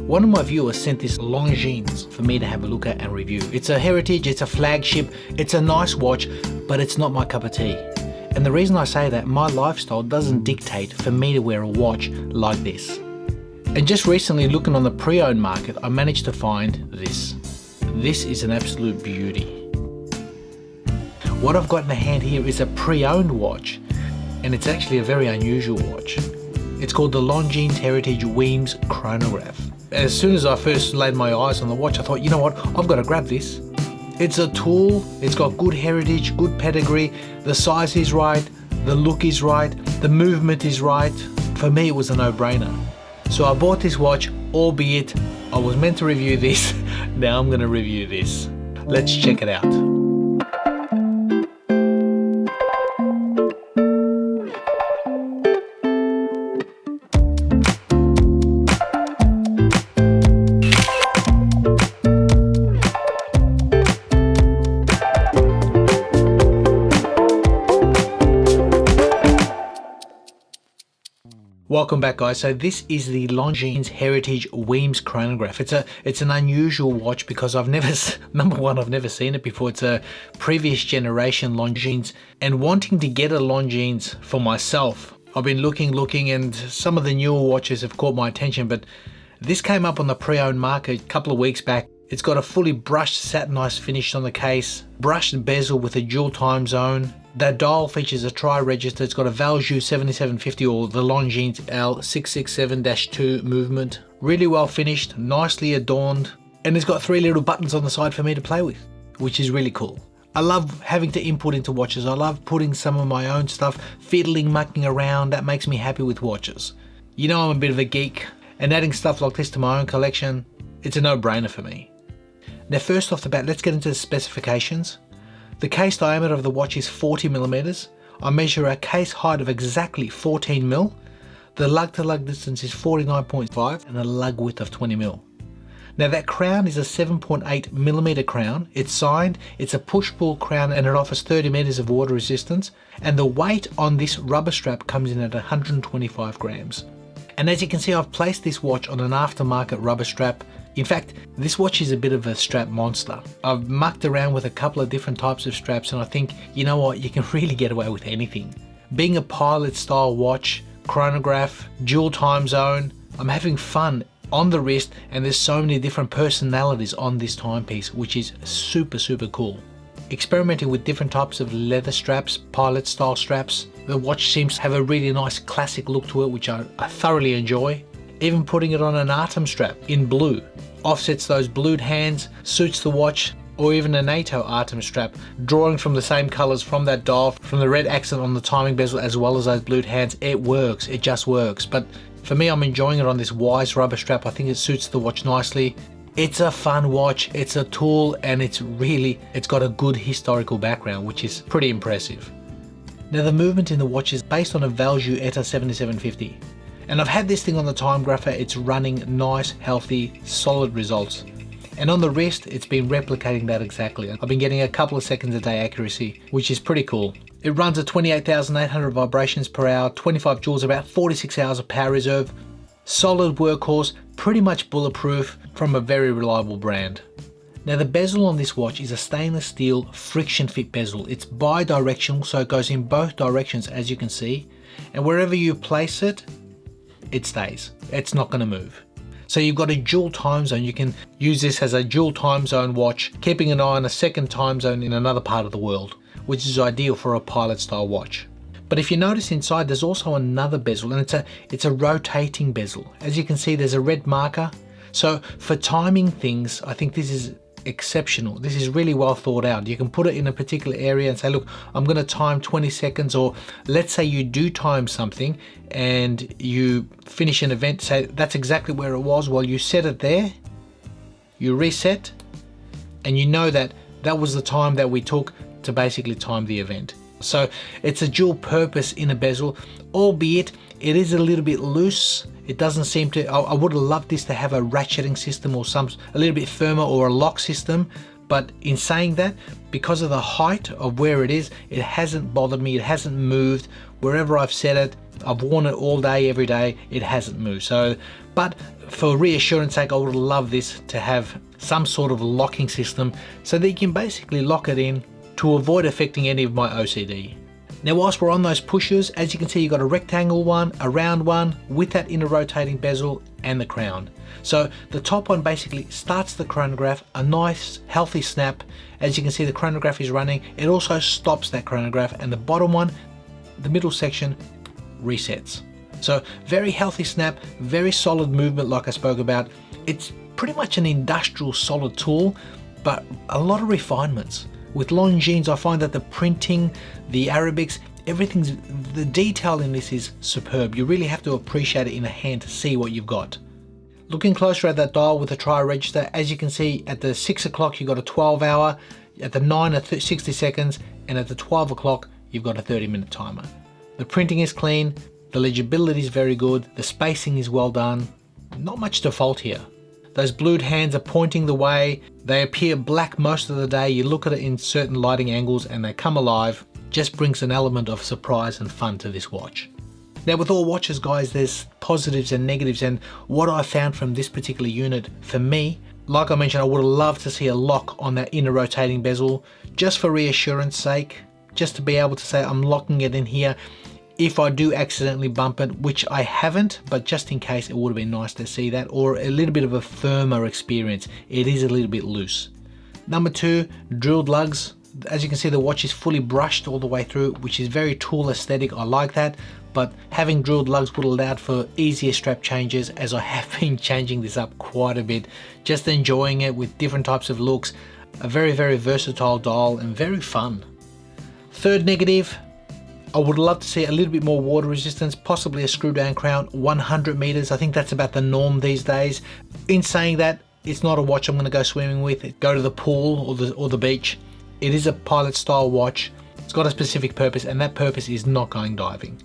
One of my viewers sent this Longines for me to have a look at and review. It's a heritage, it's a flagship, it's a nice watch, but it's not my cup of tea. And the reason I say that, my lifestyle doesn't dictate for me to wear a watch like this. And just recently, looking on the pre-owned market, I managed to find this. This is an absolute beauty. What I've got in the hand here is a pre-owned watch, and it's actually a very unusual watch. It's called the Longines Heritage Weems Chronograph. As soon as I first laid my eyes on the watch, I thought, you know what, I've got to grab this. It's a tool, it's got good heritage, good pedigree, the size is right, the look is right, the movement is right. For me, it was a no-brainer. So I bought this watch, albeit I was meant to review this. Now I'm going to review this. Let's check it out. Welcome back, guys. So this is the Longines Heritage Weems Chronograph. It's an unusual watch because I've never seen it before. It's a previous generation Longines, and wanting to get a Longines for myself, I've been looking, and some of the newer watches have caught my attention, but this came up on the pre-owned market a couple of weeks back. It's got a fully brushed satinized finish on the case, brushed bezel with a dual time zone. That dial features a tri-register. It's got a Valjoux 7750 or the Longines L667-2 movement. Really well finished, nicely adorned, and it's got 3 little buttons on the side for me to play with, which is really cool. I love having to input into watches. I love putting some of my own stuff, fiddling, mucking around. That makes me happy with watches. You know, I'm a bit of a geek, and adding stuff like this to my own collection, it's a no-brainer for me. Now, first off the bat, let's get into the specifications. The case diameter of the watch is 40mm. I measure a case height of exactly 14mm. The lug-to-lug distance is 49.5 and a lug width of 20mm. Now that crown is a 7.8mm crown. It's signed, it's a push-pull crown, and it offers 30 meters of water resistance. And the weight on this rubber strap comes in at 125 grams. And as you can see, I've placed this watch on an aftermarket rubber strap. In fact, this watch is a bit of a strap monster. I've mucked around with a couple of different types of straps, and I think, you know what, you can really get away with anything. Being a pilot style watch, chronograph, dual time zone, I'm having fun on the wrist, and there's so many different personalities on this timepiece, which is super, super cool. Experimenting with different types of leather straps, pilot style straps. The watch seems to have a really nice classic look to it, which I thoroughly enjoy. Even putting it on an Artem strap in blue. Offsets those blued hands, suits the watch, or even a NATO Artem strap, drawing from the same colors from that dial, from the red accent on the timing bezel as well as those blued hands. It works, it just works. But for me, I'm enjoying it on this wise rubber strap. I think it suits the watch nicely. It's a fun watch, it's a tool, and it's got a good historical background, which is pretty impressive. Now the movement in the watch is based on a Valjoux ETA 7750. And I've had this thing on the time grapher. It's running nice, healthy, solid results. And on the wrist, it's been replicating that exactly. I've been getting a couple of seconds a day accuracy, which is pretty cool. It runs at 28,800 vibrations per hour, 25 joules, about 46 hours of power reserve. Solid workhorse, pretty much bulletproof, from a very reliable brand. Now the bezel on this watch is a stainless steel friction fit bezel. It's bi-directional, so it goes in both directions, as you can see. And wherever you place it, it stays. It's not going to move. So you've got a dual time zone. You can use this as a dual time zone watch, keeping an eye on a second time zone in another part of the world, which is ideal for a pilot style watch. But if you notice inside, there's also another bezel, and it's a rotating bezel. As you can see, there's a red marker. So for timing things, I think this is exceptional. This is really well thought out. You can put it in a particular area and say, look, I'm going to time 20 seconds, or let's say you do time something and you finish an event, say that's exactly where it was. Well, you set it there, you reset, and you know that that was the time that we took to basically time the event. So it's a dual purpose in a bezel, albeit it is a little bit loose. It doesn't seem to, I would have loved this to have a ratcheting system or a little bit firmer, or a lock system, But in saying that, because of the height of where it is, it hasn't bothered me, it hasn't moved. Wherever I've set it, I've worn it all day, every day, it hasn't moved. So, but for reassurance sake, I would love this to have some sort of locking system so that you can basically lock it in to avoid affecting any of my OCD. Now whilst we're on those pushers, as you can see, you've got a rectangle one, a round one with that inner rotating bezel and the crown. So the top one basically starts the chronograph, a nice healthy snap. As you can see, the chronograph is running. It also stops that chronograph, and the bottom one, the middle section, resets. So very healthy snap, very solid movement like I spoke about. It's pretty much an industrial solid tool, but a lot of refinements. With Longines, I find that the printing, the Arabics, everything's, the detail in this is superb. You really have to appreciate it in a hand to see what you've got. Looking closer at that dial with the tri-register, as you can see, at the 6 o'clock you've got a 12-hour, at the 9 a 60 seconds, and at the 12 o'clock you've got a 30-minute timer. The printing is clean, the legibility is very good, the spacing is well done, not much to fault here. Those blued hands are pointing the way, they appear black most of the day, you look at it in certain lighting angles and they come alive. Just brings an element of surprise and fun to this watch. Now with all watches guys, there's positives and negatives, and what I found from this particular unit, for me, like I mentioned, I would have loved to see a lock on that inner rotating bezel, just for reassurance sake, just to be able to say I'm locking it in here. If I do accidentally bump it, which I haven't, but just in case, it would have been nice to see that, or a little bit of a firmer experience. It is a little bit loose. Number two, drilled lugs. As you can see, the watch is fully brushed all the way through, which is very tool aesthetic. I like that, but having drilled lugs would have allowed for easier strap changes, as I have been changing this up quite a bit, just enjoying it with different types of looks. A very, very versatile dial and very fun. Third negative, I would love to see a little bit more water resistance, possibly a screw down crown, 100 meters. I think that's about the norm these days. In saying that, it's not a watch I'm going to go swimming with, go to the pool or the beach. It is a pilot style watch. It's got a specific purpose, and that purpose is not going diving.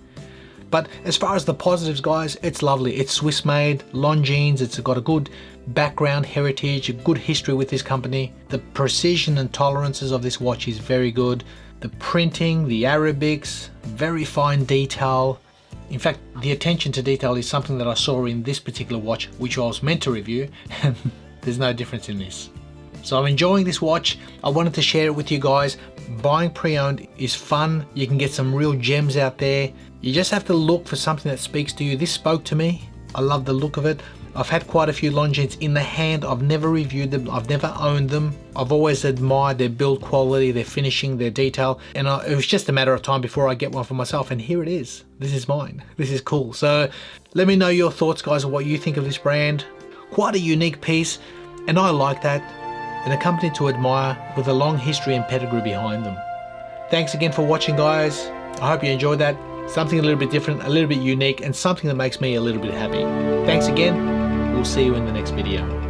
But as far as the positives guys, it's lovely. It's Swiss made, Longines, it's got a good background heritage, a good history with this company. The precision and tolerances of this watch is very good. The printing, the Arabics, very fine detail. In fact, the attention to detail is something that I saw in this particular watch, which I was meant to review, and there's no difference in this. So I'm enjoying this watch. I wanted to share it with you guys. Buying pre-owned is fun. You can get some real gems out there. You just have to look for something that speaks to you. This spoke to me. I love the look of it. I've had quite a few Longines in the hand. I've never reviewed them. I've never owned them. I've always admired their build quality, their finishing, their detail. And it was just a matter of time before I get one for myself. And here it is. This is mine. This is cool. So let me know your thoughts, guys, on what you think of this brand. Quite a unique piece. And I like that. And a company to admire with a long history and pedigree behind them. Thanks again for watching, guys. I hope you enjoyed that. Something a little bit different, a little bit unique, and something that makes me a little bit happy. Thanks again. We'll see you in the next video.